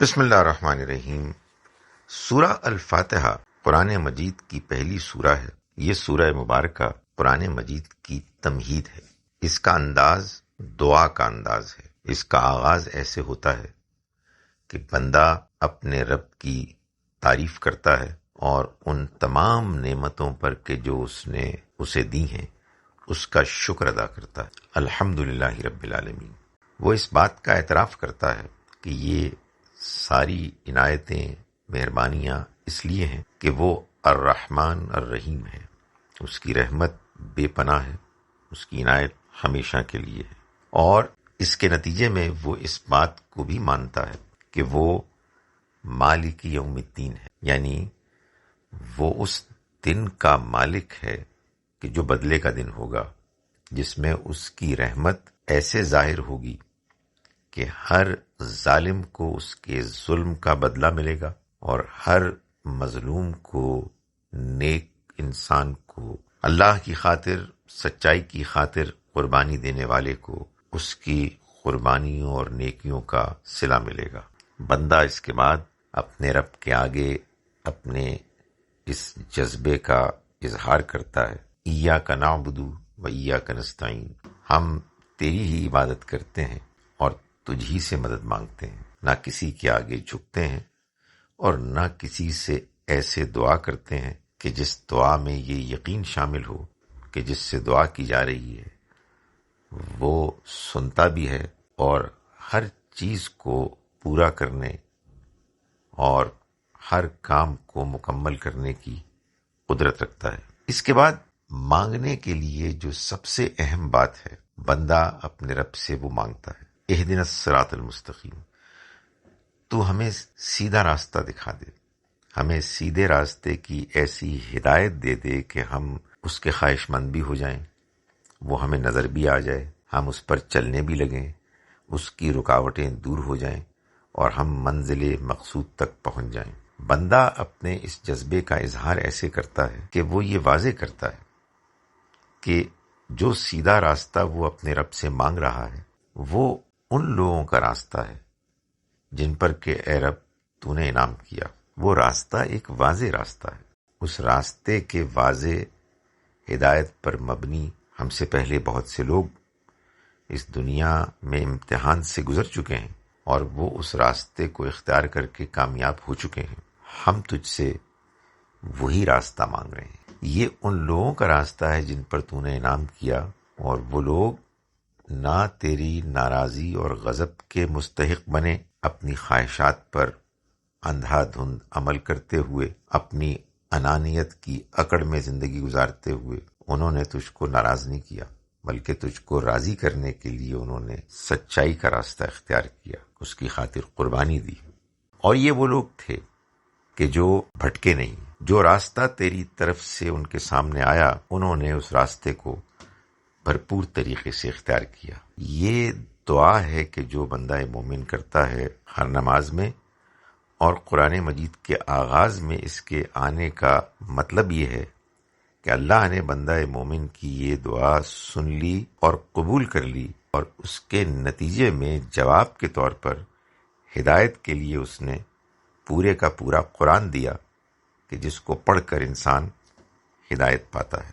بسم اللہ الرحمن الرحیم۔ سورہ الفاتحہ قرآن مجید کی پہلی سورہ ہے۔ یہ سورہ مبارکہ قرآن مجید کی تمہید ہے۔ اس کا انداز دعا کا انداز ہے۔ اس کا آغاز ایسے ہوتا ہے کہ بندہ اپنے رب کی تعریف کرتا ہے اور ان تمام نعمتوں پر کہ جو اس نے اسے دی ہیں اس کا شکر ادا کرتا ہے۔ الحمدللہ رب العالمین۔ وہ اس بات کا اعتراف کرتا ہے کہ یہ ساری عنایتیں مہربانیاں اس لیے ہیں کہ وہ الرحمن الرحیم ہے۔ اس کی رحمت بے پناہ ہے، اس کی عنایت ہمیشہ کے لیے ہے، اور اس کے نتیجے میں وہ اس بات کو بھی مانتا ہے کہ وہ مالک یوم الدین ہے، یعنی وہ اس دن کا مالک ہے کہ جو بدلے کا دن ہوگا، جس میں اس کی رحمت ایسے ظاہر ہوگی کہ ہر ظالم کو اس کے ظلم کا بدلہ ملے گا اور ہر مظلوم کو، نیک انسان کو، اللہ کی خاطر، سچائی کی خاطر قربانی دینے والے کو اس کی قربانیوں اور نیکیوں کا صلہ ملے گا۔ بندہ اس کے بعد اپنے رب کے آگے اپنے اس جذبے کا اظہار کرتا ہے، ایاک نعبد و ایاک نستعین، ہم تیری ہی عبادت کرتے ہیں اور تجھ ہی سے مدد مانگتے ہیں، نہ کسی کے آگے جھکتے ہیں اور نہ کسی سے ایسے دعا کرتے ہیں کہ جس دعا میں یہ یقین شامل ہو کہ جس سے دعا کی جا رہی ہے وہ سنتا بھی ہے اور ہر چیز کو پورا کرنے اور ہر کام کو مکمل کرنے کی قدرت رکھتا ہے۔ اس کے بعد مانگنے کے لیے جو سب سے اہم بات ہے، بندہ اپنے رب سے وہ مانگتا ہے، اہدنا الصراط المستقیم، تو ہمیں سیدھا راستہ دکھا دے، ہمیں سیدھے راستے کی ایسی ہدایت دے دے کہ ہم اس کے خواہش مند بھی ہو جائیں، وہ ہمیں نظر بھی آ جائے، ہم اس پر چلنے بھی لگیں، اس کی رکاوٹیں دور ہو جائیں اور ہم منزل مقصود تک پہنچ جائیں۔ بندہ اپنے اس جذبے کا اظہار ایسے کرتا ہے کہ وہ یہ واضح کرتا ہے کہ جو سیدھا راستہ وہ اپنے رب سے مانگ رہا ہے وہ ان لوگوں کا راستہ ہے جن پر کہ اے رب تو نے انعام کیا۔ وہ راستہ ایک واضح راستہ ہے۔ اس راستے کے واضح ہدایت پر مبنی ہم سے پہلے بہت سے لوگ اس دنیا میں امتحان سے گزر چکے ہیں اور وہ اس راستے کو اختیار کر کے کامیاب ہو چکے ہیں۔ ہم تجھ سے وہی راستہ مانگ رہے ہیں۔ یہ ان لوگوں کا راستہ ہے جن پر تو نے انعام کیا، اور وہ لوگ نہ تیری ناراضی اور غضب کے مستحق بنے، اپنی خواہشات پر اندھا دھند عمل کرتے ہوئے، اپنی انانیت کی اکڑ میں زندگی گزارتے ہوئے انہوں نے تجھ کو ناراض نہیں کیا، بلکہ تجھ کو راضی کرنے کے لیے انہوں نے سچائی کا راستہ اختیار کیا، اس کی خاطر قربانی دی۔ اور یہ وہ لوگ تھے کہ جو بھٹکے نہیں، جو راستہ تیری طرف سے ان کے سامنے آیا انہوں نے اس راستے کو بھرپور طریقے سے اختیار کیا۔ یہ دعا ہے کہ جو بندہ مومن کرتا ہے ہر نماز میں، اور قرآن مجید کے آغاز میں اس کے آنے کا مطلب یہ ہے کہ اللہ نے بندہ مومن کی یہ دعا سن لی اور قبول کر لی، اور اس کے نتیجے میں جواب کے طور پر ہدایت کے لیے اس نے پورے کا پورا قرآن دیا کہ جس کو پڑھ کر انسان ہدایت پاتا ہے۔